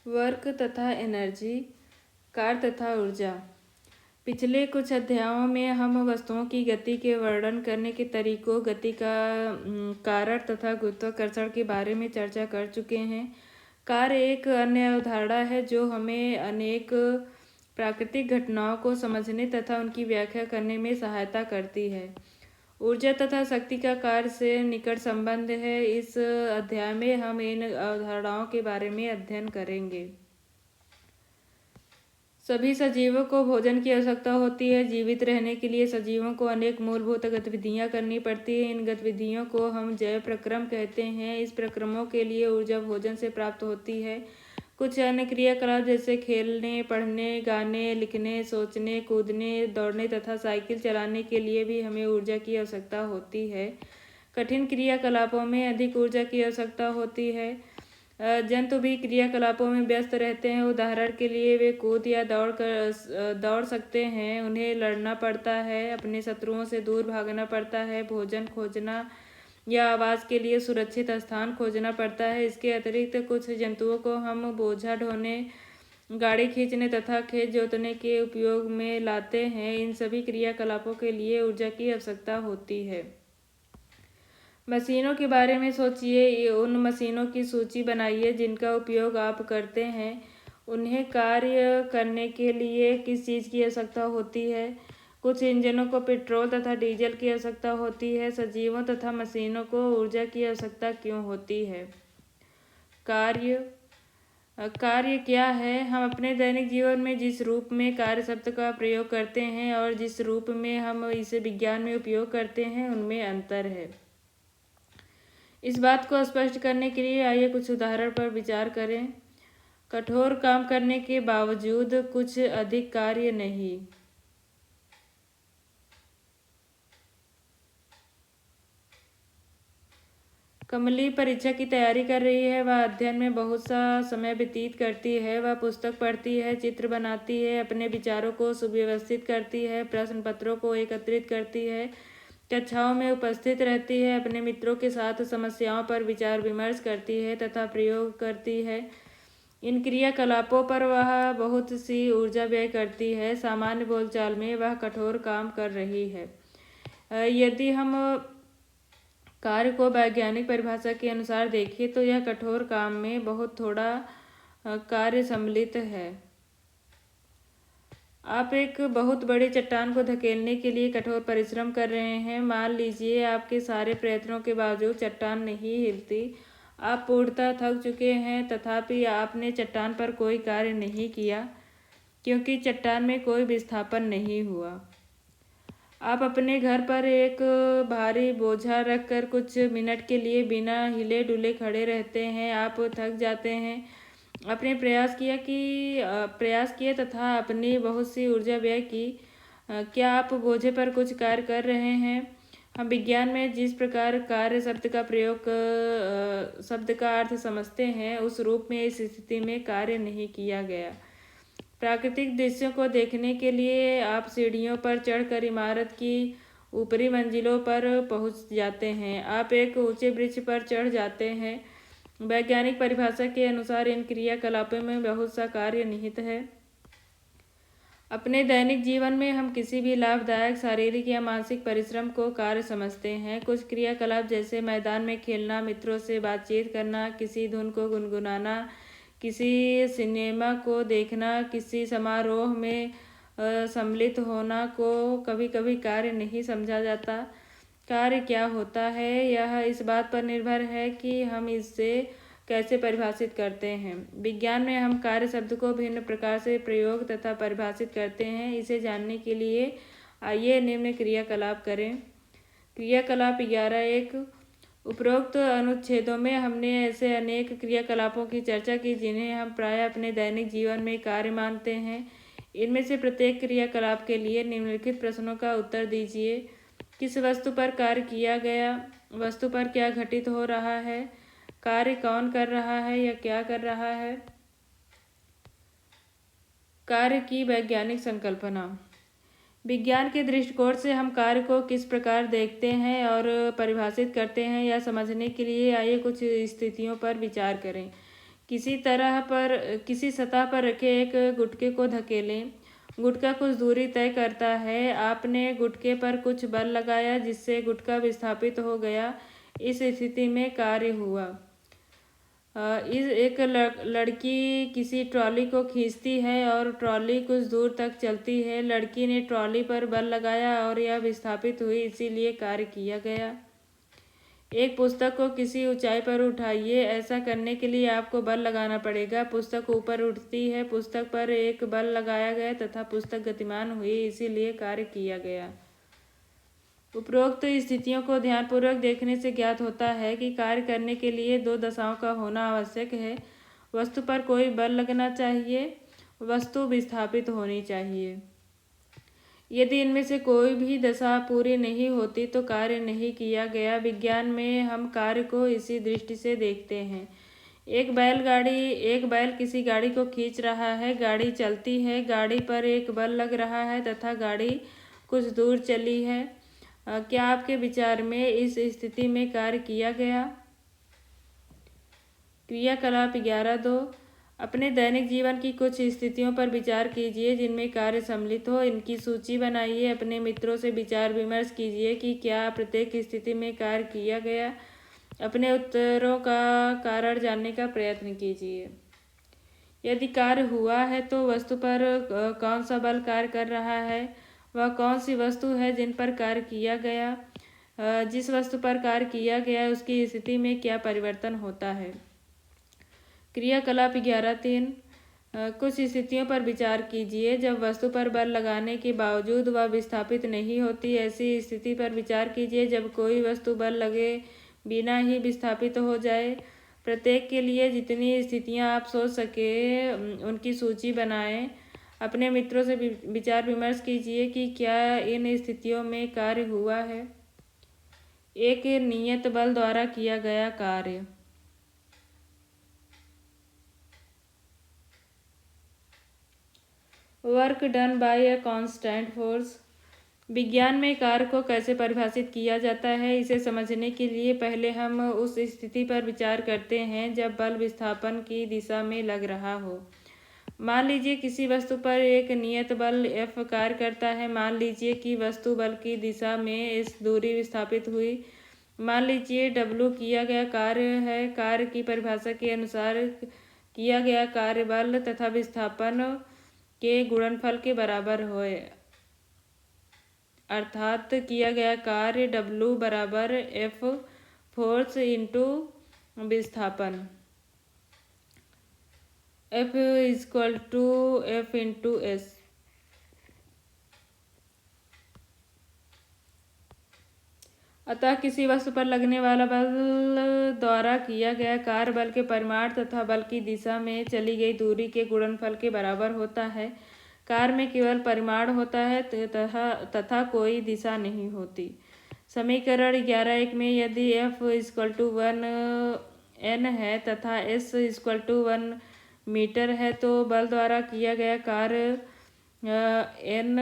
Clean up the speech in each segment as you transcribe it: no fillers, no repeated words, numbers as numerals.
Work तथा energy, कार्य तथा ऊर्जा। पिछले कुछ अध्यायों में हम वस्तुओं की गति के वर्णन करने के तरीकों, गति का कारण तथा गुरुत्वाकर्षण के बारे में चर्चा कर चुके हैं। कार्य एक अन्य अवधारणा है जो हमें अनेक प्राकृतिक घटनाओं को समझने तथा उनकी व्याख्या करने में सहायता करती है। ऊर्जा तथा शक्ति का कार्य से निकट संबंध है। इस अध्याय में हम इन अवधारणाओं के बारे में अध्ययन करेंगे। सभी सजीवों को भोजन की आवश्यकता होती है। जीवित रहने के लिए सजीवों को अनेक मूलभूत गतिविधियां करनी पड़ती हैं। इन गतिविधियों को हम जैव प्रक्रम कहते हैं। इस प्रक्रमों के लिए ऊर्जा भोजन से प्राप्त होती है। कुछ अन्य क्रियाकलाप जैसे खेलने, पढ़ने, गाने, लिखने, सोचने, कूदने, दौड़ने तथा साइकिल चलाने के लिए भी हमें ऊर्जा की आवश्यकता होती है। कठिन क्रियाकलापों में अधिक ऊर्जा की आवश्यकता होती है। जंतु भी क्रियाकलापों में व्यस्त रहते हैं। उदाहरण के लिए वे कूद या दौड़ सकते हैं। उन्हें लड़ना पड़ता है, अपने शत्रुओं से दूर भागना पड़ता है, भोजन खोजना या आवास के लिए सुरक्षित स्थान खोजना पड़ता है। इसके अतिरिक्त कुछ जंतुओं को हम बोझा ढोने, गाड़ी खींचने तथा खेत जोतने के उपयोग में लाते हैं। इन सभी क्रियाकलापों के लिए ऊर्जा की आवश्यकता होती है। मशीनों के बारे में सोचिए। उन मशीनों की सूची बनाइए जिनका उपयोग आप करते हैं। उन्हें कार्य करने के लिए किस चीज़ की आवश्यकता होती है। कुछ इंजनों को पेट्रोल तथा डीजल की आवश्यकता होती है। सजीवों तथा मशीनों को ऊर्जा की आवश्यकता क्यों होती है। कार्य क्या है। हम अपने दैनिक जीवन में जिस रूप में कार्य शब्द का प्रयोग करते हैं और जिस रूप में हम इसे विज्ञान में उपयोग करते हैं, उनमें अंतर है। इस बात को स्पष्ट करने के लिए आइए कुछ उदाहरण पर विचार करें। कठोर काम करने के बावजूद कुछ अधिक कार्य नहीं। कमली परीक्षा की तैयारी कर रही है। वह अध्ययन में बहुत सा समय व्यतीत करती है। वह पुस्तक पढ़ती है, चित्र बनाती है, अपने विचारों को सुव्यवस्थित करती है, प्रश्न पत्रों को एकत्रित करती है, कक्षाओं में उपस्थित रहती है, अपने मित्रों के साथ समस्याओं पर विचार विमर्श करती है तथा प्रयोग करती है। इन क्रियाकलापों पर वह बहुत सी ऊर्जा व्यय करती है। सामान्य बोलचाल में वह कठोर काम कर रही है। यदि हम कार्य को वैज्ञानिक परिभाषा के अनुसार देखें तो यह कठोर काम में बहुत थोड़ा कार्य सम्मिलित है। आप एक बहुत बड़े चट्टान को धकेलने के लिए कठोर परिश्रम कर रहे हैं। मान लीजिए आपके सारे प्रयत्नों के बावजूद चट्टान नहीं हिलती। आप पूर्णतः थक चुके हैं, तथापि आपने चट्टान पर कोई कार्य नहीं किया क्योंकि चट्टान में कोई विस्थापन नहीं हुआ। आप अपने घर पर एक भारी बोझा रखकर कुछ मिनट के लिए बिना हिले डुले खड़े रहते हैं। आप थक जाते हैं। आपने प्रयास किया तथा अपनी बहुत सी ऊर्जा व्यय की। क्या आप बोझे पर कुछ कार्य कर रहे हैं। हम विज्ञान में जिस प्रकार कार्य शब्द का अर्थ समझते हैं, उस रूप में इस स्थिति में कार्य नहीं किया गया। प्राकृतिक दृश्यों को देखने के लिए आप सीढ़ियों पर चढ़कर इमारत की ऊपरी मंजिलों पर पहुंच जाते हैं। आप एक ऊंचे वृक्ष पर चढ़ जाते हैं। वैज्ञानिक परिभाषा के अनुसार इन क्रियाकलापों में बहुत सा कार्य निहित है। अपने दैनिक जीवन में हम किसी भी लाभदायक शारीरिक या मानसिक परिश्रम को कार्य समझते हैं। कुछ क्रियाकलाप जैसे मैदान में खेलना, मित्रों से बातचीत करना, किसी धुन को गुनगुनाना, किसी सिनेमा को देखना, किसी समारोह में सम्मिलित होना को कभी कभी कार्य नहीं समझा जाता। कार्य क्या होता है, यह इस बात पर निर्भर है कि हम इसे कैसे परिभाषित करते हैं। विज्ञान में हम कार्य शब्द को भिन्न प्रकार से प्रयोग तथा परिभाषित करते हैं। इसे जानने के लिए आइए निम्न क्रियाकलाप करें। क्रियाकलाप 11.1। उपरोक्त अनुच्छेदों में हमने ऐसे अनेक क्रियाकलापों की चर्चा की जिन्हें हम प्रायः अपने दैनिक जीवन में कार्य मानते हैं। इनमें से प्रत्येक क्रियाकलाप के लिए निम्नलिखित प्रश्नों का उत्तर दीजिए। किस वस्तु पर कार्य किया गया। वस्तु पर क्या घटित हो रहा है। कार्य कौन कर रहा है या क्या कर रहा है। कार्य की वैज्ञानिक संकल्पना। विज्ञान के दृष्टिकोण से हम कार्य को किस प्रकार देखते हैं और परिभाषित करते हैं, यह समझने के लिए आइए कुछ स्थितियों पर विचार करें। किसी सतह पर रखे एक गुटके को धकेलें। गुटका कुछ दूरी तय करता है। आपने गुटके पर कुछ बल लगाया जिससे गुटका विस्थापित हो गया। इस स्थिति में कार्य हुआ। एक लड़की किसी ट्रॉली को खींचती है और ट्रॉली कुछ दूर तक चलती है। लड़की ने ट्रॉली पर बल लगाया और यह विस्थापित हुई, इसीलिए कार्य किया गया। एक पुस्तक को किसी ऊंचाई पर उठाइए। ऐसा करने के लिए आपको बल लगाना पड़ेगा। पुस्तक ऊपर उठती है। पुस्तक पर एक बल लगाया गया तथा पुस्तक गतिमान हुई, इसीलिए कार्य किया गया। उपरोक्त स्थितियों को ध्यानपूर्वक देखने से ज्ञात होता है कि कार्य करने के लिए दो दशाओं का होना आवश्यक है। वस्तु पर कोई बल लगना चाहिए, वस्तु विस्थापित होनी चाहिए। यदि इनमें से कोई भी दशा पूरी नहीं होती तो कार्य नहीं किया गया। विज्ञान में हम कार्य को इसी दृष्टि से देखते हैं। एक बैल किसी गाड़ी को खींच रहा है। गाड़ी चलती है। गाड़ी पर एक बल लग रहा है तथा गाड़ी कुछ दूर चली है। क्या आपके विचार में इस स्थिति में कार्य किया गया? क्रियाकलाप 11.2 अपने दैनिक जीवन की कुछ स्थितियों पर विचार कीजिए जिनमें कार्य सम्मिलित हो। इनकी सूची बनाइए। अपने मित्रों से विचार विमर्श कीजिए कि क्या प्रत्येक स्थिति में कार्य किया गया। अपने उत्तरों का कारण जानने का प्रयत्न कीजिए। यदि कार्य हुआ है तो वस्तु पर कौन सा बल कार्य कर रहा है? वह कौन सी वस्तु है जिन पर कार्य किया गया? जिस वस्तु पर कार्य किया गया उसकी स्थिति में क्या परिवर्तन होता है? क्रियाकलाप 11.3 कुछ स्थितियों पर विचार कीजिए जब वस्तु पर बल लगाने के बावजूद वह विस्थापित नहीं होती। ऐसी स्थिति पर विचार कीजिए जब कोई वस्तु बल लगे बिना ही विस्थापित हो जाए। प्रत्येक के लिए जितनी स्थितियां आप सोच सके उनकी सूची बनाएं। अपने मित्रों से विचार विमर्श कीजिए कि क्या इन स्थितियों में कार्य हुआ है। एक नियत बल द्वारा किया गया कार्य। Work done by a constant force. विज्ञान में कार्य को कैसे परिभाषित किया जाता है, इसे समझने के लिए पहले हम उस स्थिति पर विचार करते हैं जब बल विस्थापन की दिशा में लग रहा हो। मान लीजिए किसी वस्तु पर एक नियत बल F कार्य करता है। मान लीजिए कि वस्तु बल की दिशा में इस दूरी विस्थापित हुई। मान लीजिए W किया गया कार्य है। कार्य की परिभाषा के अनुसार किया गया कार्य बल तथा विस्थापन के गुणनफल के बराबर होए, अर्थात किया गया कार्य W बराबर F फोर्स इंटू विस्थापन। F equal to F into S। अतः किसी वस्तु पर लगने वाला बल द्वारा किया गया कार्य बल के परिमाण तथा बल की दिशा में चली गई दूरी के गुणनफल के बराबर होता है। कार्य में केवल परिमाण होता है तथा कोई दिशा नहीं होती। समीकरण 11.1 में यदि F इक्वल टू 1 N है तथा S इक्वल टू 1 मीटर है तो बल द्वारा किया गया कार्य N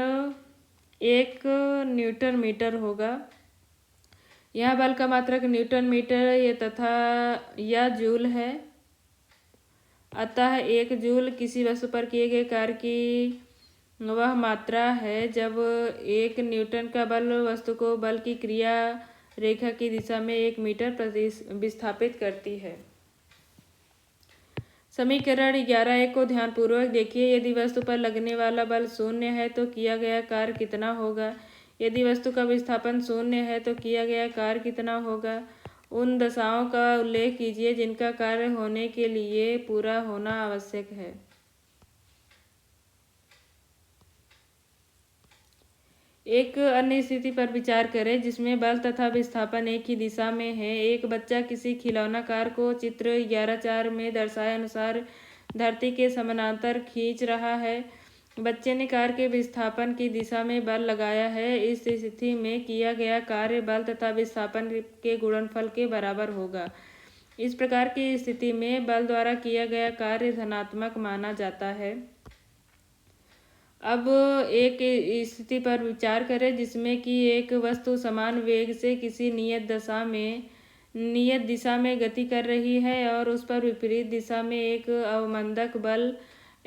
1 न्यूटन मीटर होगा। यह बल का मात्रक न्यूटन मीटर तथा या जूल है। अतः 1 जूल किसी वस्तु पर किए गए कार्य की वह मात्रा है जब 1 न्यूटन का बल वस्तु को बल की क्रिया रेखा की दिशा में 1 मीटर प्रति विस्थापित करती है। समीकरण 11.1 को ध्यानपूर्वक देखिए। यदि वस्तु पर लगने वाला बल 0 है तो किया गया कार्य कितना होगा? यदि वस्तु का विस्थापन 0 है तो किया गया कार्य कितना होगा? उन दशाओं का उल्लेख कीजिए जिनका कार्य होने के लिए पूरा होना आवश्यक है। एक अन्य स्थिति पर विचार करें जिसमें बल तथा विस्थापन एक ही दिशा में है। एक बच्चा किसी खिलौना कार को चित्र 11.4 में दर्शाए अनुसार धरती के समानांतर खींच रहा है। बच्चे ने कार के विस्थापन की दिशा में बल लगाया है। इस स्थिति में किया गया कार्य बल तथा विस्थापन के गुणनफल के बराबर होगा। इस प्रकार की स्थिति में बल द्वारा किया गया कार्य धनात्मक माना जाता है। अब एक स्थिति पर विचार करें जिसमें कि एक वस्तु समान वेग से किसी नियत दिशा में नियत दिशा में गति कर रही है और उस पर विपरीत दिशा में एक अवमंदक बल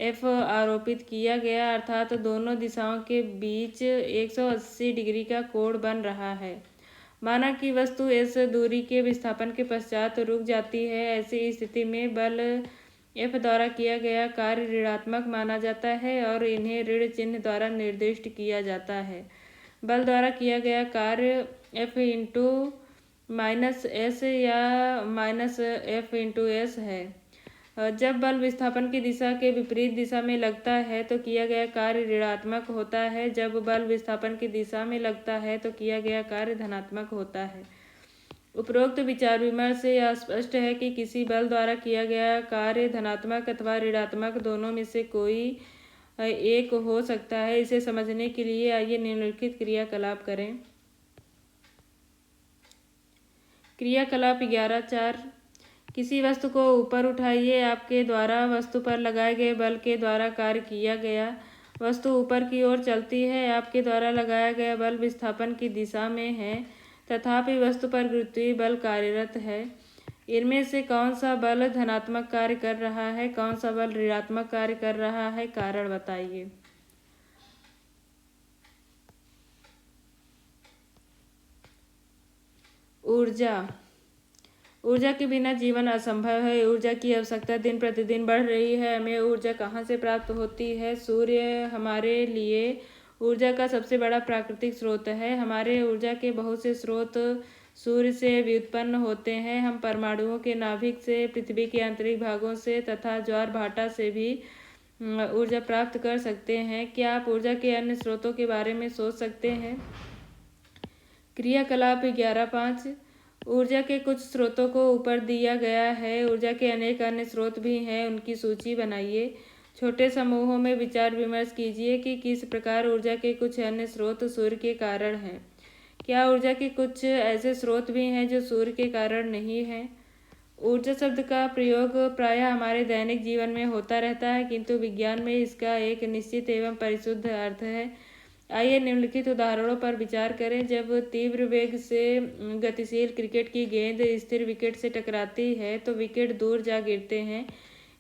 F आरोपित किया गया, अर्थात दोनों दिशाओं के बीच 180 डिग्री का कोण बन रहा है। माना कि वस्तु इस दूरी के विस्थापन के पश्चात रुक जाती है। ऐसी स्थिति में बल F द्वारा किया गया कार्य ऋणात्मक माना जाता है और इन्हें ऋण चिन्ह द्वारा निर्दिष्ट किया जाता है। बल द्वारा किया गया कार्य F इंटू माइनस एस या माइनस F इंटू एस है। जब बल विस्थापन की दिशा के विपरीत दिशा में लगता है तो किया गया कार्य ऋणात्मक होता है। जब बल विस्थापन की दिशा में लगता है तो किया गया कार्य धनात्मक होता है। उपरोक्त विचार विमर्श से यह स्पष्ट है कि किसी बल द्वारा किया गया कार्य धनात्मक अथवा ऋणात्मक दोनों में से कोई एक हो सकता है। इसे समझने के लिए आइए निम्नलिखित क्रियाकलाप करें। क्रियाकलाप 11.4 किसी वस्तु को ऊपर उठाइए। आपके द्वारा वस्तु पर लगाए गए बल के द्वारा कार्य किया गया। वस्तु ऊपर की ओर चलती है। आपके द्वारा लगाया गया बल विस्थापन की दिशा में है, तथापि वस्तु पर गुरुत्वीय बल कार्यरत है। इनमें से कौन सा बल धनात्मक कार्य कर रहा है, कौन सा बल ऋणात्मक कार्य कर रहा है, कारण बताइए। ऊर्जा के बिना जीवन असंभव है। ऊर्जा की आवश्यकता दिन प्रतिदिन बढ़ रही है। हमें ऊर्जा कहाँ से प्राप्त होती है? सूर्य हमारे लिए ऊर्जा का सबसे बड़ा प्राकृतिक स्रोत है। हमारे ऊर्जा के बहुत से स्रोत सूर्य से व्युत्पन्न होते हैं। हम परमाणुओं के नाभिक से, पृथ्वी के आंतरिक भागों से तथा ज्वार भाटा से भी ऊर्जा प्राप्त कर सकते हैं। क्या आप ऊर्जा के अन्य स्रोतों के बारे में सोच सकते हैं? क्रियाकलाप 11.5 ऊर्जा के कुछ स्रोतों को ऊपर दिया गया है। ऊर्जा के अनेक अन्य स्रोत भी हैं, उनकी सूची बनाइए। छोटे समूहों में विचार विमर्श कीजिए कि किस प्रकार ऊर्जा के कुछ अन्य स्रोत सूर्य के कारण हैं। क्या ऊर्जा के कुछ ऐसे स्रोत भी हैं जो सूर्य के कारण नहीं हैं? ऊर्जा शब्द का प्रयोग प्रायः हमारे दैनिक जीवन में होता रहता है, किंतु विज्ञान में इसका एक निश्चित एवं परिशुद्ध अर्थ है। आइए निम्नलिखित उदाहरणों पर विचार करें। जब तीव्र वेग से गतिशील क्रिकेट की गेंद स्थिर विकेट से टकराती है तो विकेट दूर जा गिरते हैं।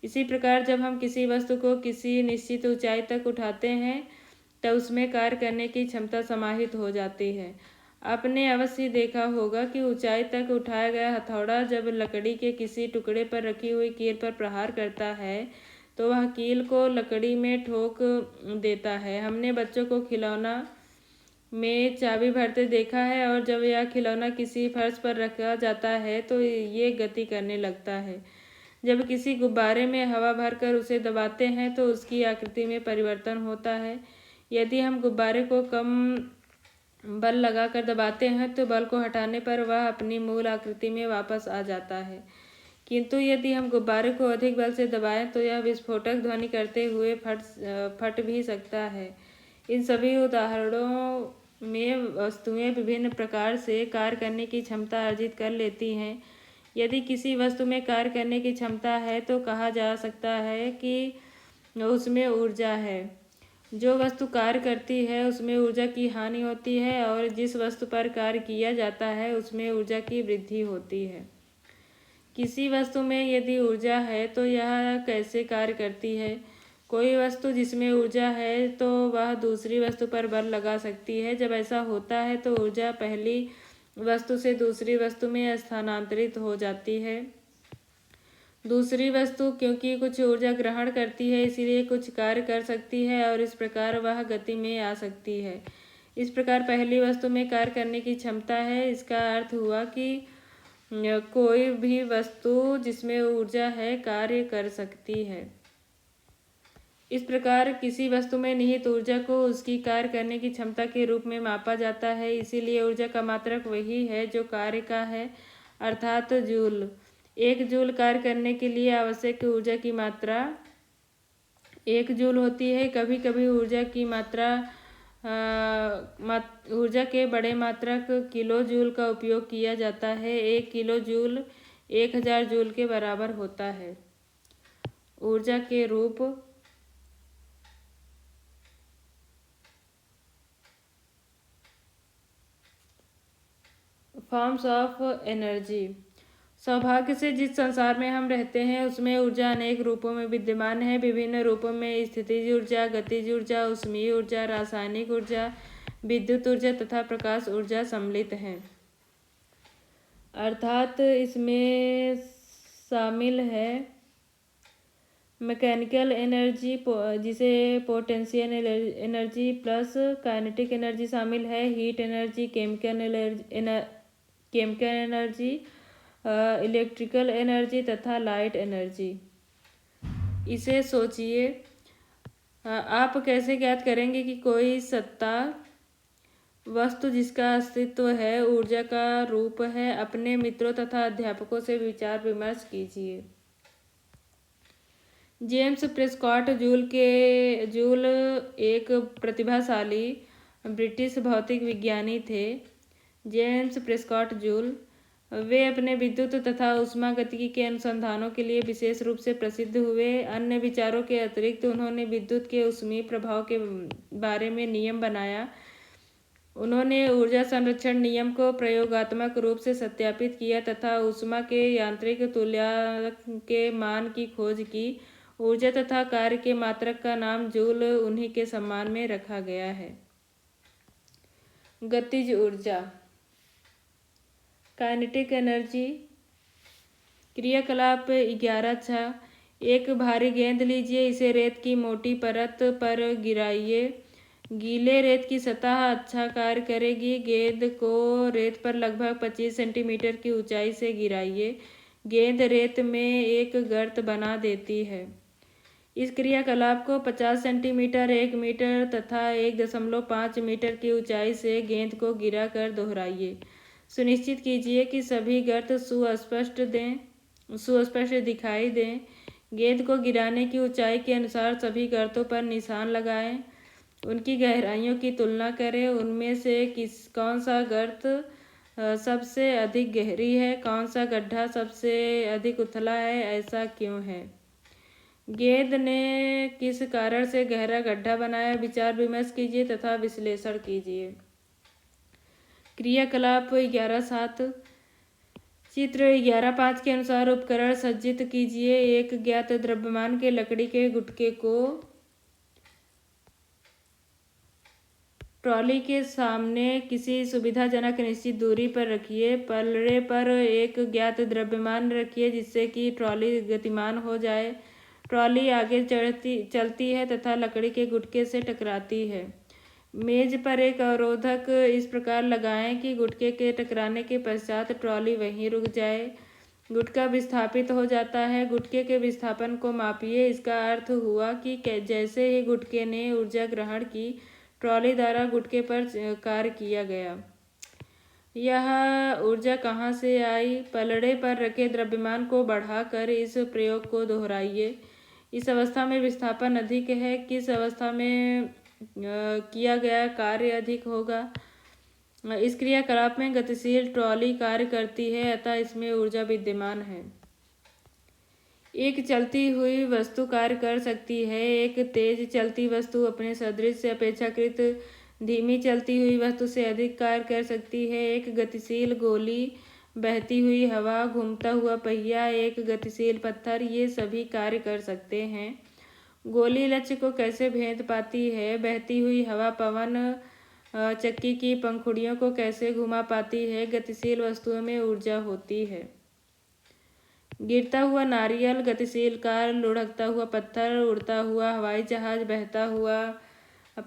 इसी प्रकार जब हम किसी वस्तु को किसी निश्चित ऊंचाई तक उठाते हैं तो उसमें कार्य करने की क्षमता समाहित हो जाती है। आपने अवश्य देखा होगा कि ऊंचाई तक उठाया गया हथौड़ा जब लकड़ी के किसी टुकड़े पर रखी हुई कील पर प्रहार करता है तो वह कील को लकड़ी में ठोक देता है। हमने बच्चों को खिलौना में चाबी भरते देखा है और जब यह खिलौना किसी फर्श पर रखा जाता है तो ये गति करने लगता है। जब किसी गुब्बारे में हवा भरकर उसे दबाते हैं तो उसकी आकृति में परिवर्तन होता है। यदि हम गुब्बारे को कम बल लगाकर दबाते हैं तो बल को हटाने पर वह अपनी मूल आकृति में वापस आ जाता है, किंतु यदि हम गुब्बारे को अधिक बल से दबाएं तो यह विस्फोटक ध्वनि करते हुए फट भी सकता है। इन सभी उदाहरणों में वस्तुएं विभिन्न प्रकार से कार्य करने की क्षमता अर्जित कर लेती हैं। यदि किसी वस्तु में कार्य करने की क्षमता है तो कहा जा सकता है कि उसमें ऊर्जा है। जो वस्तु कार्य करती है उसमें ऊर्जा की हानि होती है और जिस वस्तु पर कार्य किया जाता है उसमें ऊर्जा की वृद्धि होती है। किसी वस्तु में यदि ऊर्जा है तो यह कैसे कार्य करती है? कोई वस्तु जिसमें ऊर्जा है तो वह दूसरी वस्तु पर बल लगा सकती है। जब ऐसा होता है तो ऊर्जा पहली वस्तु से दूसरी वस्तु में स्थानांतरित हो जाती है। दूसरी वस्तु क्योंकि कुछ ऊर्जा ग्रहण करती है इसलिए कुछ कार्य कर सकती है और इस प्रकार वह गति में आ सकती है। इस प्रकार पहली वस्तु में कार्य करने की क्षमता है। इसका अर्थ हुआ कि कोई भी वस्तु जिसमें ऊर्जा है कार्य कर सकती है। इस प्रकार किसी वस्तु में निहित ऊर्जा को उसकी कार्य करने की क्षमता के रूप में मापा जाता है। इसीलिए ऊर्जा का मात्रक वही है जो कार्य का है, अर्थात जूल। एक जूल कार्य करने के लिए आवश्यक ऊर्जा की मात्रा 1 जूल होती है। कभी कभी ऊर्जा की मात्रा ऊर्जा के बड़े मात्रक किलो जूल का उपयोग किया जाता है। 1 किलो जूल 1000 जूल के बराबर होता है। ऊर्जा के रूप फॉर्म्स ऑफ एनर्जी। सौभाग्य से जिस संसार में हम रहते हैं उसमें ऊर्जा अनेक रूपों में विद्यमान है। विभिन्न रूपों में स्थितिज ऊर्जा, गतिज ऊर्जा, ऊष्मीय ऊर्जा, रासायनिक ऊर्जा, विद्युत ऊर्जा तथा प्रकाश ऊर्जा सम्मिलित हैं। अर्थात इसमें शामिल है मैकेनिकल एनर्जी जिसे potential energy plus kinetic energy शामिल है, heat energy, chemical energy, electrical energy तथा लाइट एनर्जी। इसे सोचिए, आप कैसे ज्ञात करेंगे कि कोई सत्ता वस्तु जिसका अस्तित्व है ऊर्जा का रूप है? अपने मित्रों तथा अध्यापकों से विचार विमर्श कीजिए। जेम्स प्रेस्कॉट जूल एक प्रतिभाशाली ब्रिटिश भौतिक विज्ञानी थे। जेम्स प्रेस्कॉट जूल वे अपने विद्युत तथा ऊष्मागतिकी के अनुसंधानों के लिए विशेष रूप से प्रसिद्ध हुए। अन्य विचारों के अतिरिक्त उन्होंने विद्युत के ऊष्मीय प्रभाव के बारे में नियम बनाया। उन्होंने ऊर्जा संरक्षण नियम को प्रयोगात्मक रूप से सत्यापित किया तथा ऊष्मा के यांत्रिक तुल्यक के मान की खोज की। ऊर्जा तथा कार्य के मात्रक का नाम जूल उन्हीं के सम्मान में रखा गया है। गतिज ऊर्जा, काइनेटिक एनर्जी। क्रियाकलाप 11 एक भारी गेंद लीजिए, इसे रेत की मोटी परत पर गिराइए। गीले रेत की सतह अच्छा कार्य करेगी। गेंद को रेत पर लगभग 25 सेंटीमीटर की ऊंचाई से गिराइए। गेंद रेत में एक गर्त बना देती है। इस क्रियाकलाप को 50 सेंटीमीटर, 1 मीटर तथा 1.5 मीटर की ऊंचाई से गेंद को गिरा कर दोहराइए। सुनिश्चित कीजिए कि सभी गर्त सुस्पष्ट दिखाई दें। गेंद को गिराने की ऊंचाई के अनुसार सभी गर्तों पर निशान लगाएं। उनकी गहराइयों की तुलना करें। उनमें से कौन सा गर्त सबसे अधिक गहरी है, कौन सा गड्ढा सबसे अधिक उथला है, ऐसा क्यों है? गेंद ने किस कारण से गहरा गड्ढा बनाया? विचार विमर्श कीजिए तथा विश्लेषण कीजिए। क्रियाकलाप 11.7 चित्र 11.5 के अनुसार उपकरण सज्जित कीजिए। एक ज्ञात द्रव्यमान के लकड़ी के गुटके को ट्रॉली के सामने किसी सुविधाजनक निश्चित दूरी पर रखिए। पलड़े पर एक ज्ञात द्रव्यमान रखिए जिससे कि ट्रॉली गतिमान हो जाए। ट्रॉली आगे चलती है तथा लकड़ी के गुटके से टकराती है। मेज पर एक अवरोधक इस प्रकार लगाएं कि गुटके के टकराने के पश्चात ट्रॉली वहीं रुक जाए। गुटका विस्थापित हो जाता है। गुटके के विस्थापन को मापिए। इसका अर्थ हुआ कि जैसे ही गुटके ने ऊर्जा ग्रहण की, ट्रॉली द्वारा गुटके पर कार्य किया गया। यह ऊर्जा कहाँ से आई? पलड़े पर रखे द्रव्यमान को बढ़ाकर इस प्रयोग को दोहराइए। इस अवस्था में विस्थापन अधिक है। किस अवस्था में किया गया कार्य अधिक होगा? इस क्रियाकलाप में गतिशील ट्रॉली कार्य करती है, अतः इसमें ऊर्जा विद्यमान है। एक चलती हुई वस्तु कार्य कर सकती है। एक तेज चलती वस्तु अपने सदृश से अपेक्षाकृत धीमी चलती हुई वस्तु से अधिक कार्य कर सकती है। एक गतिशील गोली, बहती हुई हवा, घूमता हुआ पहिया, एक गतिशील पत्थर, ये सभी कार्य कर सकते हैं। गोली लक्ष्य को कैसे भेद पाती है? बहती हुई हवा पवन चक्की की पंखुड़ियों को कैसे घुमा पाती है? गतिशील वस्तुओं में ऊर्जा होती है। गिरता हुआ नारियल, गतिशील कार, लुढ़कता हुआ पत्थर, उड़ता हुआ हवाई जहाज, बहता हुआ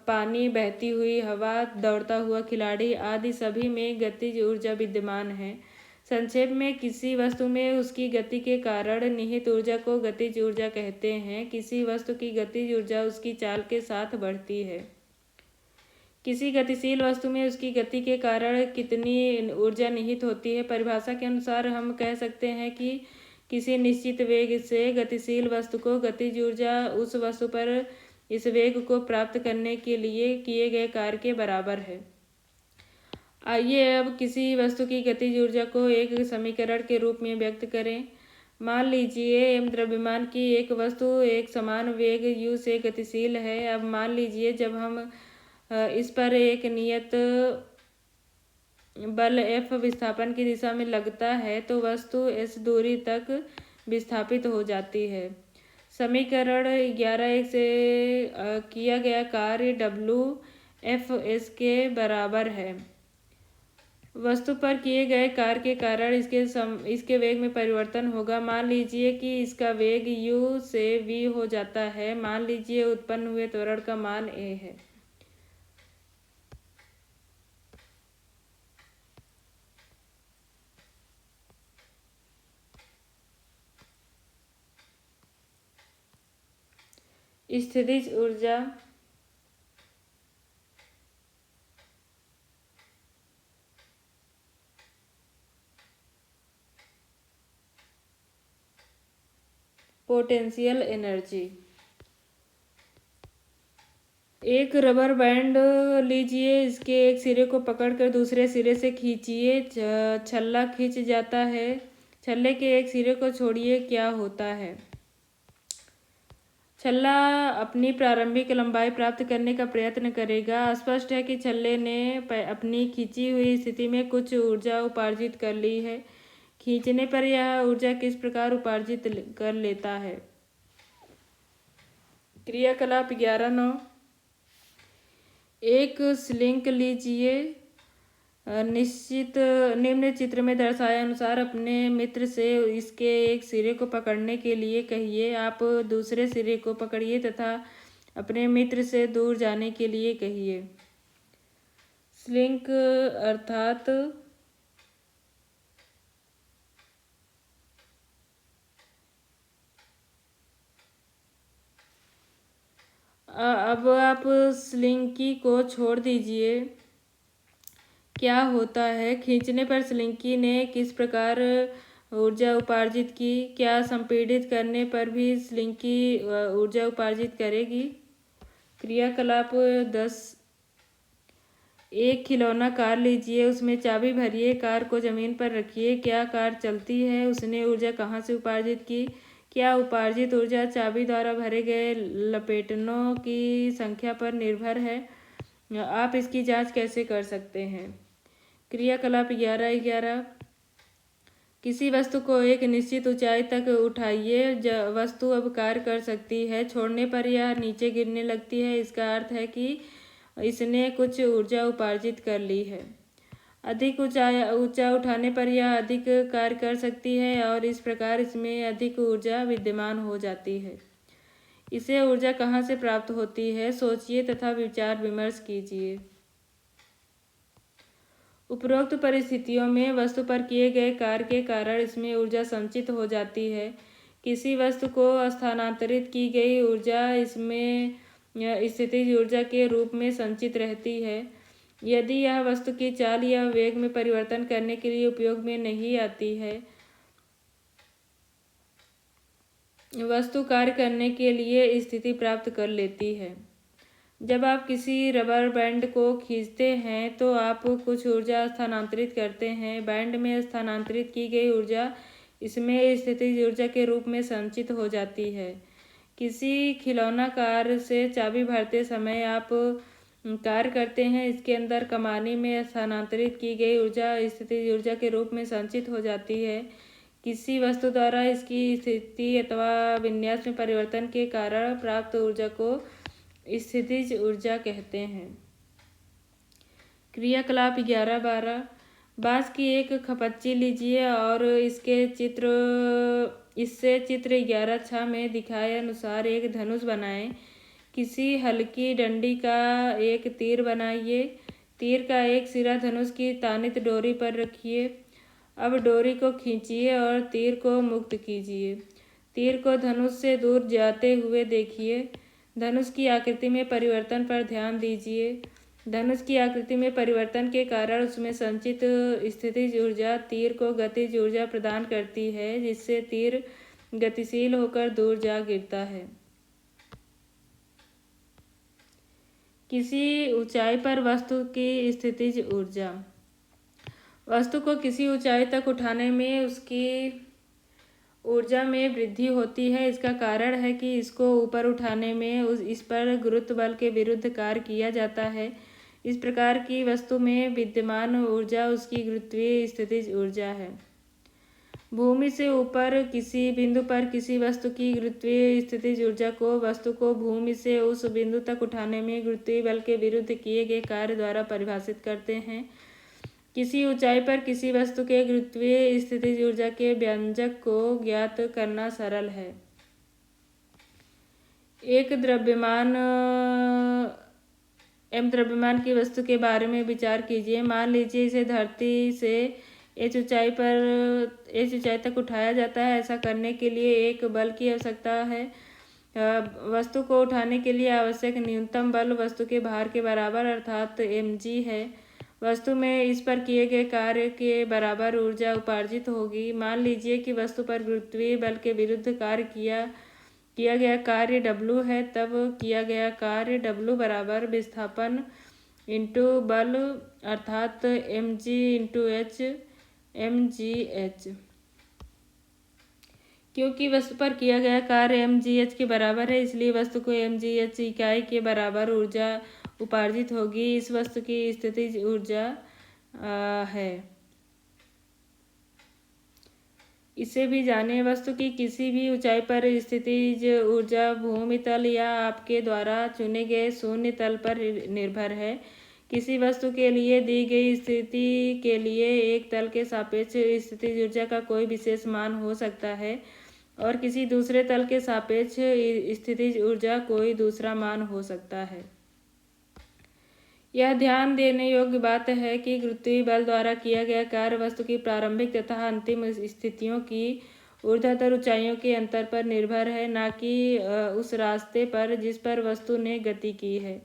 पानी, बहती हुई हवा, दौड़ता हुआ खिलाड़ी आदि सभी में गतिज ऊर्जा विद्यमान है। संक्षेप में, किसी वस्तु में उसकी गति के कारण निहित ऊर्जा को गतिज ऊर्जा कहते हैं। किसी वस्तु की गतिज ऊर्जा उसकी चाल के साथ बढ़ती है। किसी गतिशील वस्तु में उसकी गति के कारण कितनी ऊर्जा निहित होती है? परिभाषा के अनुसार हम कह सकते हैं कि किसी निश्चित वेग से गतिशील वस्तु को गतिज ऊर्जा उस वस्तु पर इस वेग को प्राप्त करने के लिए किए गए कार्य के बराबर है। आइए अब किसी वस्तु की गतिज ऊर्जा को एक समीकरण के रूप में व्यक्त करें। मान लीजिए द्रव्यमान की एक वस्तु एक समान वेग u से गतिशील है। अब मान लीजिए जब हम इस पर एक नियत बल F विस्थापन की दिशा में लगता है तो वस्तु s दूरी तक विस्थापित हो जाती है। समीकरण 11 से किया गया कार्य WFS के बराबर है। वस्तु पर किए गए कार्य के कारण इसके वेग में परिवर्तन होगा। मान लीजिए कि इसका वेग u से v हो जाता है। मान लीजिए उत्पन्न हुए त्वरण का मान a है। स्थितिज ऊर्जा पोटेंशियल एनर्जी। एक रबर बैंड लीजिए, इसके एक सिरे को पकड़कर दूसरे सिरे से खींचिए, छल्ला खींच जाता है। छल्ले के एक सिरे को छोड़िए, क्या होता है? छल्ला अपनी प्रारंभिक लंबाई प्राप्त करने का प्रयत्न करेगा। स्पष्ट है कि छल्ले ने अपनी खींची हुई स्थिति में कुछ ऊर्जा उपार्जित कर ली है। खींचने पर यह ऊर्जा किस प्रकार उपार्जित कर लेता है? क्रियाकलाप 11.9। एक स्लिंग लीजिए, निम्न चित्र में दर्शाए अनुसार अपने मित्र से इसके एक सिरे को पकड़ने के लिए कहिए। आप दूसरे सिरे को पकड़िए तथा अपने मित्र से दूर जाने के लिए कहिए। स्लिंग अर्थात अब आप स्लिंकी को छोड़ दीजिए। क्या होता है? खींचने पर स्लिंकी ने किस प्रकार ऊर्जा उपार्जित की? क्या संपीड़ित करने पर भी स्लिंकी ऊर्जा उपार्जित करेगी? क्रियाकलाप 10। एक खिलौना कार लीजिए, उसमें चाबी भरिए, कार को जमीन पर रखिए। क्या कार चलती है? उसने ऊर्जा कहाँ से उपार्जित की? क्या उपार्जित ऊर्जा चाबी द्वारा भरे गए लपेटों की संख्या पर निर्भर है? आप इसकी जांच कैसे कर सकते हैं? क्रियाकलाप 11.11। किसी वस्तु को एक निश्चित ऊंचाई तक उठाइए। वस्तु अब कार्य कर सकती है। छोड़ने पर यह नीचे गिरने लगती है। इसका अर्थ है कि इसने कुछ ऊर्जा उपार्जित कर ली है। अधिक ऊंचा उठाने पर यह अधिक कार्य कर सकती है और इस प्रकार इसमें अधिक ऊर्जा विद्यमान हो जाती है। इसे ऊर्जा कहाँ से प्राप्त होती है? सोचिए तथा विचार विमर्श कीजिए। उपरोक्त परिस्थितियों में वस्तु पर किए गए कार्य के कारण इसमें ऊर्जा संचित हो जाती है। किसी वस्तु को स्थानांतरित की गई ऊर्जा इसमें स्थितिज ऊर्जा के रूप में संचित रहती है। यदि यह वस्तु की चाल या वेग में परिवर्तन करने के लिए उपयोग में नहीं आती है, वस्तु कार्य करने के लिए स्थिति प्राप्त कर लेती है। जब आप किसी रबर बैंड को खींचते हैं तो आप कुछ ऊर्जा स्थानांतरित करते हैं। बैंड में स्थानांतरित की गई ऊर्जा इसमें स्थितिज ऊर्जा के रूप में संचित हो जाती है। किसी खिलौना कार से चाबी भरते समय आप कार्य करते हैं। इसके अंदर कमानी में स्थानांतरित की गई ऊर्जा स्थितिज ऊर्जा के रूप में संचित हो जाती है। किसी वस्तु द्वारा इसकी स्थिति अथवा विन्यास में परिवर्तन के कारण प्राप्त ऊर्जा को स्थितिज ऊर्जा कहते हैं। क्रियाकलाप 11.12। बांस की एक खपच्ची लीजिए और इससे चित्र 11.6 में दिखाए अनुसार एक धनुष बनाएं। किसी हल्की डंडी का एक तीर बनाइए। तीर का एक सिरा धनुष की तानित डोरी पर रखिए। अब डोरी को खींचिए और तीर को मुक्त कीजिए। तीर को धनुष से दूर जाते हुए देखिए। धनुष की आकृति में परिवर्तन पर ध्यान दीजिए। धनुष की आकृति में परिवर्तन के कारण उसमें संचित स्थितिज ऊर्जा तीर को गतिज ऊर्जा प्रदान करती है, जिससे तीर गतिशील होकर दूर जा गिरता है। किसी ऊंचाई पर वस्तु की स्थितिज ऊर्जा। वस्तु को किसी ऊंचाई तक उठाने में उसकी ऊर्जा में वृद्धि होती है। इसका कारण है कि इसको ऊपर उठाने में इस पर गुरुत्व बल के विरुद्ध कार्य किया जाता है। इस प्रकार की वस्तु में विद्यमान ऊर्जा उसकी गुरुत्वीय स्थितिज ऊर्जा है। भूमि से ऊपर किसी बिंदु पर किसी वस्तु की गुरुत्वीय स्थितिज ऊर्जा को वस्तु को भूमि से उस बिंदु तक उठाने में गुरुत्वीय बल के विरुद्ध किए गए कार्य द्वारा परिभाषित करते हैं। किसी ऊंचाई पर किसी वस्तु के गुरुत्वीय स्थितिज ऊर्जा के व्यंजक को ज्ञात करना सरल है। एक द्रव्यमान की वस्तु के बारे में विचार कीजिए। मान लीजिए इसे धरती से h ऊंचाई तक उठाया जाता है। ऐसा करने के लिए एक बल की आवश्यकता है। वस्तु को उठाने के लिए आवश्यक न्यूनतम बल वस्तु के भार के बराबर अर्थात mg है। वस्तु में इस पर किए गए कार्य के बराबर ऊर्जा उपार्जित होगी। मान लीजिए कि वस्तु पर गुरुत्वीय बल के विरुद्ध कार्य किया गया कार्य W है। तब किया गया कार्य W बराबर विस्थापन इंटू बल अर्थात mg इंटू h mgh। क्योंकि वस्तु पर किया गया कार्य mgh के बराबर है, इसलिए वस्तु को mgh इकाई के बराबर ऊर्जा उपार्जित होगी। इस वस्तु की स्थितिज ऊर्जा है। इसे भी जाने। वस्तु की किसी भी ऊंचाई पर स्थितिज ऊर्जा भूमि तल या आपके द्वारा चुने गए शून्य तल पर निर्भर है। किसी वस्तु के लिए दी गई स्थिति के लिए एक तल के सापेक्ष स्थितिज ऊर्जा का कोई विशेष मान हो सकता है और किसी दूसरे तल के सापेक्ष स्थितिज ऊर्जा कोई दूसरा मान हो सकता है। यह ध्यान देने योग्य बात है कि गुरुत्वीय बल द्वारा किया गया कार्य वस्तु की प्रारंभिक तथा अंतिम स्थितियों की ऊर्ध्वाधर ऊंचाइयों के अंतर पर निर्भर है, न कि उस रास्ते पर जिस पर वस्तु ने गति की है।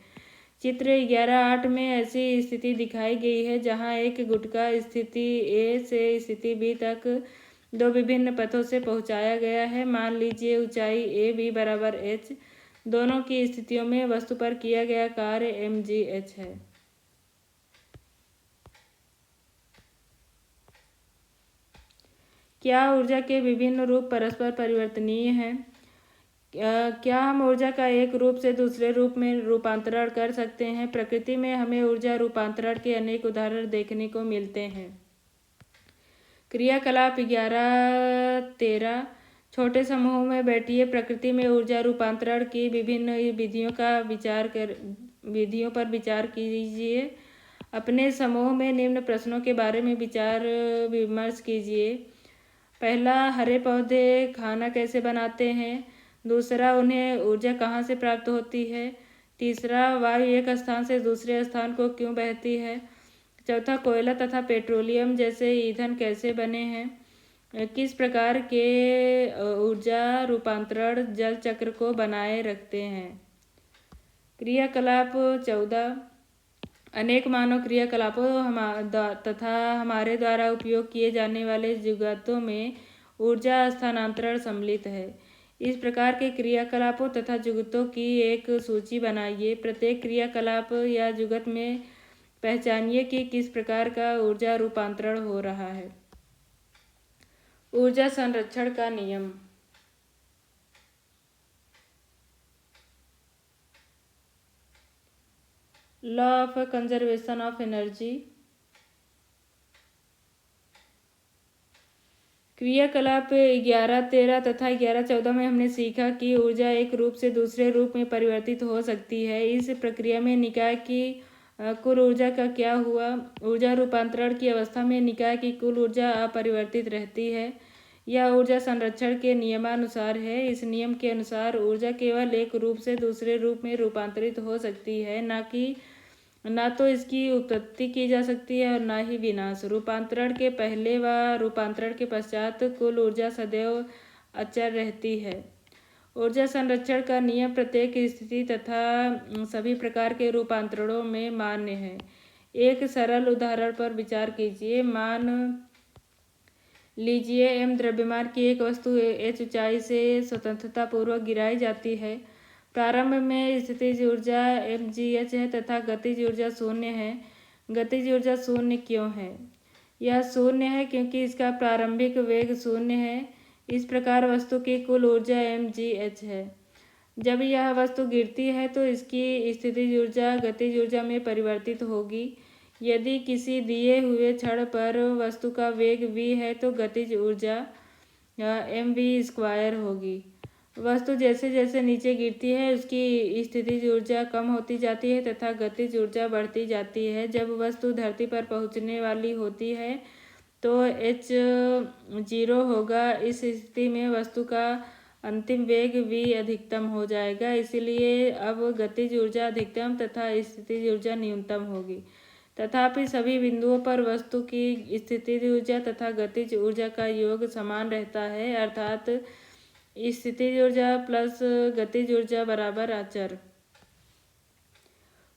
चित्र 11.8 में ऐसी स्थिति दिखाई गई है जहां एक गुटका स्थिति A से स्थिति B तक दो विभिन्न पथों से पहुंचाया गया है। मान लीजिए ऊंचाई a b बराबर h। दोनों की स्थितियों में वस्तु पर किया गया कार्य mgh है। क्या ऊर्जा के विभिन्न रूप परस्पर परिवर्तनीय हैं? क्या हम ऊर्जा का एक रूप से दूसरे रूप में रूपांतरण कर सकते हैं? प्रकृति में हमें ऊर्जा रूपांतरण के अनेक उदाहरण देखने को मिलते हैं। क्रियाकलाप 11-13। छोटे समूहों में बैठिए। प्रकृति में ऊर्जा रूपांतरण की विभिन्न विधियों पर विचार कीजिए। अपने समूह में निम्न प्रश्नों के बारे में विचार विमर्श कीजिए। पहला, हरे पौधे खाना कैसे बनाते हैं? दूसरा, उन्हें ऊर्जा कहाँ से प्राप्त होती है? तीसरा, वायु एक स्थान से दूसरे स्थान को क्यों बहती है? चौथा, कोयला तथा पेट्रोलियम जैसे ईंधन कैसे बने हैं? किस प्रकार के ऊर्जा रूपांतरण जल चक्र को बनाए रखते हैं? क्रियाकलाप 14। अनेक मानव क्रियाकलापों तथा हमारे द्वारा उपयोग किए जाने वाले जुगातों में ऊर्जा स्थानांतरण सम्मिलित है। इस प्रकार के क्रियाकलापों तथा जुगतों की एक सूची बनाइए। प्रत्येक क्रियाकलाप या जुगत में पहचानिए कि किस प्रकार का ऊर्जा रूपांतरण हो रहा है। ऊर्जा संरक्षण का नियम। Law of conservation of energy. क्रियाकलाप 11-13 तथा 11-14 में हमने सीखा कि ऊर्जा एक रूप से दूसरे रूप में परिवर्तित हो सकती है। इस प्रक्रिया में निकाय की कुल ऊर्जा का क्या हुआ? ऊर्जा रूपांतरण की अवस्था में निकाय की कुल ऊर्जा अपरिवर्तित रहती है। यह ऊर्जा संरक्षण के नियमानुसार है। इस नियम के अनुसार ऊर्जा केवल एक रूप से दूसरे रूप में रूपांतरित हो सकती है, ना तो इसकी उत्पत्ति की जा सकती है और ना ही विनाश। रूपांतरण के पहले व रूपांतरण के पश्चात कुल ऊर्जा सदैव अचर रहती है। ऊर्जा संरक्षण का नियम प्रत्येक स्थिति तथा सभी प्रकार के रूपांतरणों में मान्य है। एक सरल उदाहरण पर विचार कीजिए। मान लीजिए m द्रव्यमान की एक वस्तु h ऊंचाई से स्वतंत्रता पूर्वक गिराई जाती है। प्रारंभ में स्थितिज ऊर्जा mgh है तथा गतिज ऊर्जा शून्य है। गतिज ऊर्जा शून्य क्यों है? यह शून्य है क्योंकि इसका प्रारंभिक वेग शून्य है। इस प्रकार वस्तु की कुल ऊर्जा mgh है। जब यह वस्तु गिरती है तो इसकी स्थितिज ऊर्जा गतिज ऊर्जा में परिवर्तित होगी। यदि किसी दिए हुए क्षण पर वस्तु का वेग v है तो गतिज ऊर्जा mv² होगी। वस्तु जैसे जैसे नीचे गिरती है उसकी स्थितिज ऊर्जा कम होती जाती है तथा गतिज ऊर्जा बढ़ती जाती है। जब वस्तु धरती पर पहुंचने वाली होती है तो h0 होगा। इस स्थिति में वस्तु का अंतिम वेग v अधिकतम हो जाएगा, इसलिए अब गतिज ऊर्जा अधिकतम तथा स्थितिज ऊर्जा न्यूनतम होगी। तथापि सभी बिंदुओं पर वस्तु की स्थितिज ऊर्जा तथा गतिज ऊर्जा का योग समान रहता है, अर्थात स्थितिज ऊर्जा प्लस गतिज ऊर्जा बराबर अचर।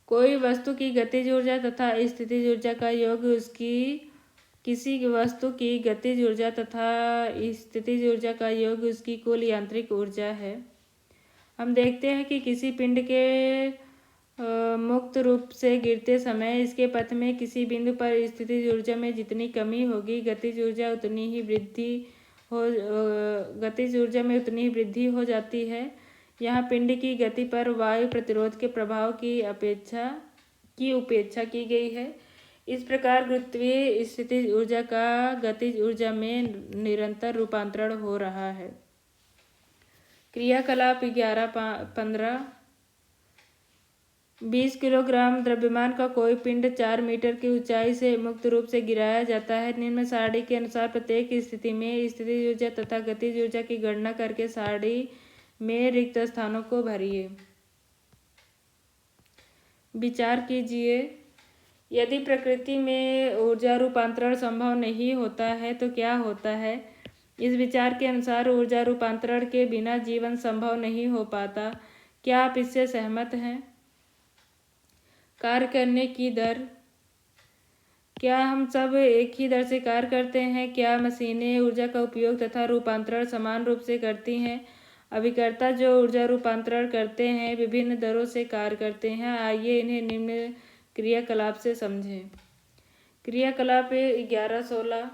कोई वस्तु की गतिज ऊर्जा तथा स्थितिज ऊर्जा का योग उसकी किसी वस्तु की गतिज ऊर्जा तथा स्थितिज ऊर्जा का योग उसकी कुल यांत्रिक ऊर्जा है। हम देखते हैं कि किसी पिंड के मुक्त रूप से गिरते समय इसके पथ में किसी बिंदु पर स्थितिज ऊर्जा में जितनी कमी होगी गतिज ऊर्जा में उतनी ही वृद्धि हो जाती है। यहाँ पिंड की गति पर वायु प्रतिरोध के प्रभाव की उपेक्षा की गई है। इस प्रकार गुरुत्वीय स्थितिज ऊर्जा का गतिज ऊर्जा में निरंतर रूपांतरण हो रहा है। क्रियाकलाप 11.15 20 किलोग्राम द्रव्यमान का कोई पिंड 4 मीटर की ऊंचाई से मुक्त रूप से गिराया जाता है। निम्न सारणी के अनुसार प्रत्येक स्थिति में स्थितिज ऊर्जा तथा गतिज ऊर्जा की गणना करके सारणी में रिक्त स्थानों को भरिए। विचार कीजिए, यदि प्रकृति में ऊर्जा रूपांतरण संभव नहीं होता है तो क्या होता है। इस विचार के अनुसार ऊर्जा रूपांतरण के बिना जीवन संभव नहीं हो पाता। क्या आप इससे सहमत हैं? कार्य करने की दर, क्या हम सब एक ही दर से कार्य करते हैं? क्या मशीनें ऊर्जा का उपयोग तथा रूपांतरण समान रूप से करती हैं? अभिकर्ता जो ऊर्जा रूपांतरण करते हैं विभिन्न दरों से कार्य करते हैं। आइए इन्हें निम्न क्रियाकलाप से समझें। क्रियाकलाप 11.16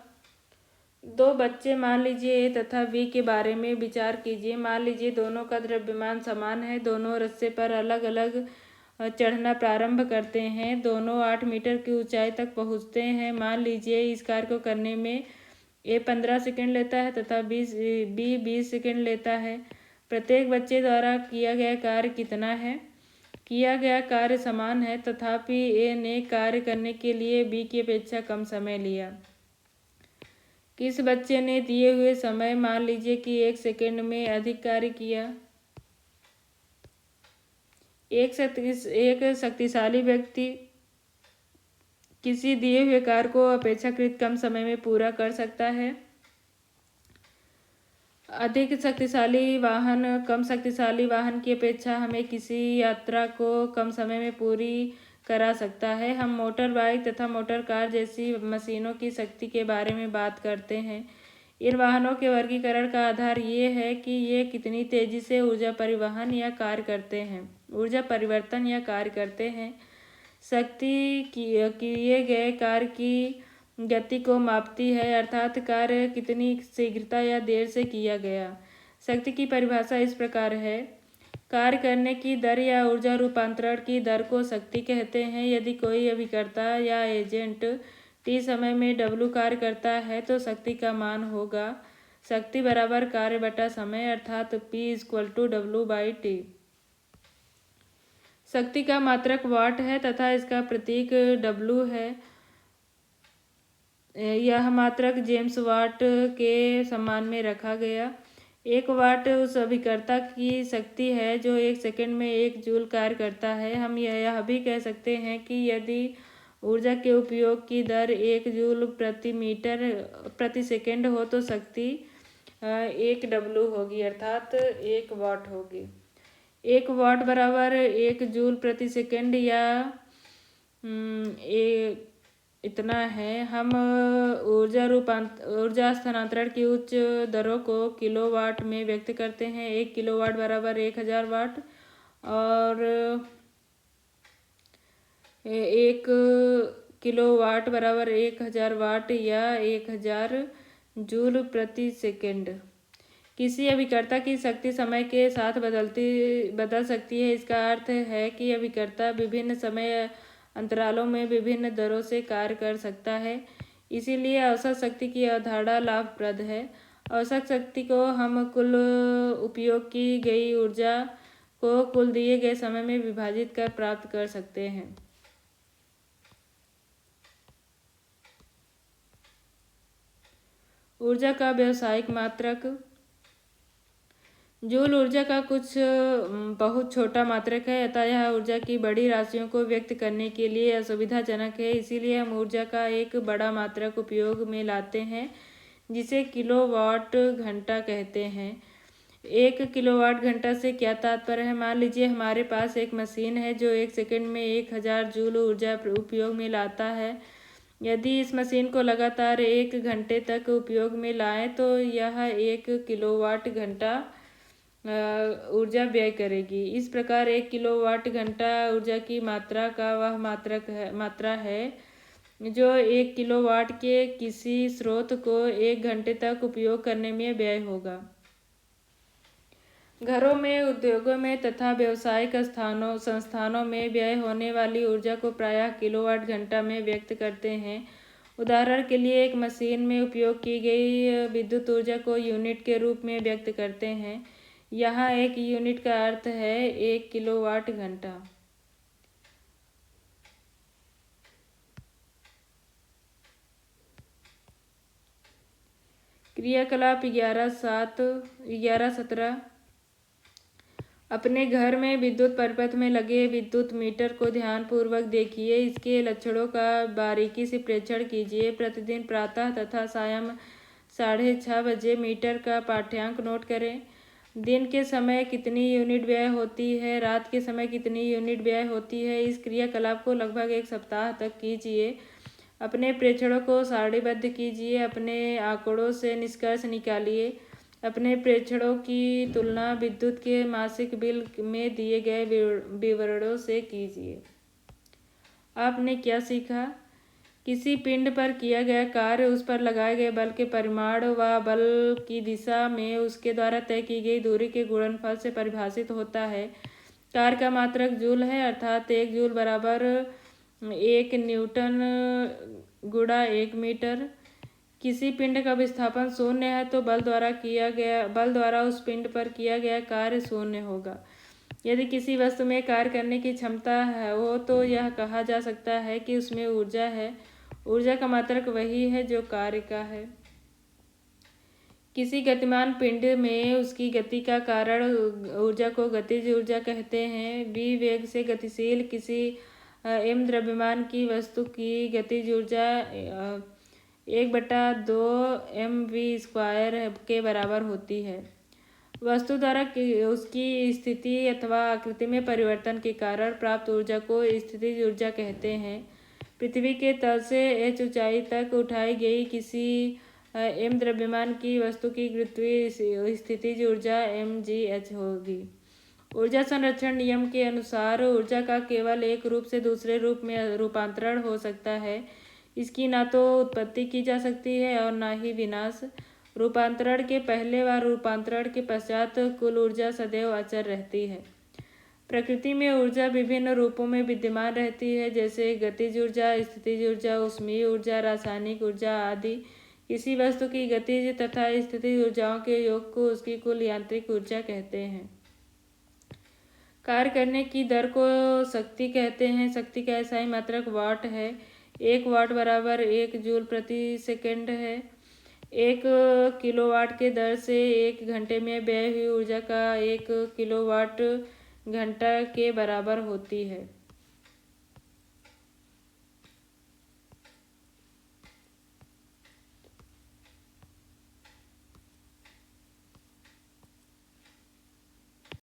दो बच्चे मान लीजिए ए तथा बी के बारे में विचार कीजिए। मान लीजिए दोनों का द्रव्यमान समान है। दोनों रस्से पर अलग अलग चढ़ना प्रारंभ करते हैं। दोनों 8 मीटर की ऊंचाई तक पहुंचते हैं। मान लीजिए इस कार्य को करने में ए 15 सेकंड लेता है तथा बी 20 सेकंड लेता है। प्रत्येक बच्चे द्वारा किया गया कार्य कितना है? किया गया कार्य समान है, तथापि ए ने कार्य करने के लिए बी की अपेक्षा कम समय लिया। किस बच्चे ने दिए हुए समय मान लीजिए कि 1 सेकंड में अधिक कार्य किया? एक शक्तिशाली व्यक्ति किसी दिए हुए कार्य को अपेक्षाकृत कम समय में पूरा कर सकता है। अधिक शक्तिशाली वाहन कम शक्तिशाली वाहन की अपेक्षा हमें किसी यात्रा को कम समय में पूरी करा सकता है। हम मोटर बाइक तथा मोटर कार जैसी मशीनों की शक्ति के बारे में बात करते हैं। इन वाहनों के वर्गीकरण का आधार ये है कि ये कितनी तेजी से ऊर्जा परिवहन या कार्य करते हैं, ऊर्जा परिवर्तन या कार्य करते हैं। शक्ति किए गए कार्य की गति को मापती है, अर्थात कार्य कितनी शीघ्रता या देर से किया गया। शक्ति की परिभाषा इस प्रकार है, कार्य करने की दर या ऊर्जा रूपांतरण की दर को शक्ति कहते हैं। यदि कोई अभिकर्ता या एजेंट t समय में w कार्य करता है तो शक्ति का मान होगा शक्ति बराबर कार्य बटा समय, अर्थात P = W/T। शक्ति का मात्रक वाट है तथा इसका प्रतीक W है। यह मात्रक जेम्स वाट के सम्मान में रखा गया। 1 वाट उस अभिकर्ता की शक्ति है जो 1 सेकंड में 1 जूल कार्य करता है। हम यह भी कह सकते हैं कि यदि ऊर्जा के उपयोग की दर 1 जूल प्रति मीटर प्रति सेकंड हो तो शक्ति 1 W होगी, अर्थात 1 वाट होगी। 1 वाट बराबर 1 जूल प्रति सेकंड या इतना है। हम ऊर्जा स्थानांतरण की उच्च दरों को किलोवाट में व्यक्त करते हैं। 1 किलोवाट बराबर 1000 वाट और 1 किलोवाट बराबर 1000 वाट या 1000 जूल प्रति सेकंड। किसी अभिकर्ता की शक्ति समय के साथ बदल सकती है। इसका अर्थ है कि अभिकर्ता विभिन्न समय अंतरालों में विभिन्न दरों से कार्य कर सकता है। इसीलिए औसत शक्ति की अवधारणा लाभप्रद है। औसत शक्ति को हम कुल उपयोग की गई ऊर्जा को कुल दिए गए समय में विभाजित कर प्राप्त कर सकते हैं। ऊर्जा का व्यावसायिक मात्रक। जूल ऊर्जा का कुछ बहुत छोटा मात्रक है, अतः यह ऊर्जा की बड़ी राशियों को व्यक्त करने के लिए असुविधाजनक है। इसीलिए हम ऊर्जा का एक बड़ा मात्रक उपयोग में लाते हैं जिसे किलोवाट घंटा कहते हैं। 1 किलोवाट घंटा से क्या तात्पर्य है? मान लीजिए हमारे पास एक मशीन है जो 1 सेकंड में 1000 जूल ऊर्जा उपयोग में लाता है। यदि इस मशीन को लगातार 1 घंटे तक उपयोग में लाएं तो यह 1 किलोवाट घंटा ऊर्जा व्यय करेगी। इस प्रकार 1 किलोवाट घंटा ऊर्जा की मात्रा का वह मात्रा है जो 1 किलोवाट के किसी स्रोत को 1 घंटे तक उपयोग करने में व्यय होगा। घरों में, उद्योगों में तथा व्यावसायिक संस्थानों में व्यय होने वाली ऊर्जा को प्रायः किलोवाट घंटा में व्यक्त करते हैं। उदाहरण के लिए एक मशीन में उपयोग की गई विद्युत ऊर्जा को यूनिट के रूप में व्यक्त करते हैं। यहाँ एक यूनिट का अर्थ है 1 किलोवाट घंटा। क्रियाकलाप 11-17। अपने घर में विद्युत परिपथ में लगे विद्युत मीटर को ध्यानपूर्वक देखिए। इसके लक्षणों का बारीकी से परीक्षण कीजिए। प्रतिदिन प्रातः तथा सायं 6:30 बजे मीटर का पाठ्यांक नोट करें। दिन के समय कितनी यूनिट व्यय होती है, रात के समय कितनी यूनिट व्यय होती है। इस क्रियाकलाप को लगभग 1 सप्ताह तक कीजिए। अपने प्रेक्षणों को सारणीबद्ध कीजिए। अपने आंकड़ों से निष्कर्ष निकालिए। अपने प्रेक्षणों की तुलना विद्युत के मासिक बिल में दिए गए विवरणों से कीजिए। आपने क्या सीखा? किसी पिंड पर किया गया कार्य उस पर लगाए गए बल के परिमाण व बल की दिशा में उसके द्वारा तय की गई दूरी के गुणनफल से परिभाषित होता है। कार्य का मात्रक जूल है, अर्थात 1 जूल बराबर 1 न्यूटन गुणा 1 मीटर। किसी पिंड का विस्थापन 0 है तो बल द्वारा उस पिंड पर किया गया कार्य 0 होगा। यदि किसी वस्तु में कार्य करने की क्षमता हो तो यह कहा जा सकता है कि उसमें ऊर्जा है। ऊर्जा का मात्रक वही है जो कार्य का है। किसी गतिमान पिंड में उसकी गति का कारण ऊर्जा को गतिज ऊर्जा कहते हैं। v वेग से गतिशील किसी m द्रव्यमान की वस्तु की गतिज ऊर्जा 1/2 mv² के बराबर होती है। वस्तु द्वारा उसकी स्थिति अथवा आकृति में परिवर्तन के कारण प्राप्त ऊर्जा को स्थितिज ऊर्जा कहते हैं। पृथ्वी के तल से h ऊंचाई तक उठाई गई किसी m द्रव्यमान की वस्तु की गुरुत्वीय स्थितिज ऊर्जा mgh होगी। ऊर्जा संरक्षण नियम के अनुसार ऊर्जा का केवल एक रूप से दूसरे रूप में रूपांतरण हो सकता है। इसकी ना तो उत्पत्ति की जा सकती है और ना ही विनाश। रूपांतरण के पहले व रूपांतरण के पश्चात कुल ऊर्जा सदैव अचर रहती है। प्रकृति में ऊर्जा विभिन्न रूपों में विद्यमान रहती है, जैसे गतिज ऊर्जा, स्थितिज ऊर्जा, ऊष्मीय ऊर्जा, रासायनिक ऊर्जा आदि। किसी वस्तु की गतिज तथा स्थितिज ऊर्जाओं के योग को उसकी कुल यांत्रिक ऊर्जा कहते हैं। कार्य करने की दर को शक्ति कहते हैं। शक्ति का ऐसा ही मात्रक वाट है। 1 वाट बराबर 1 जूल प्रति सेकंड है। 1 किलोवाट के दर से 1 घंटे में व्यय हुई ऊर्जा का 1 किलोवाट घंटा के बराबर होती है।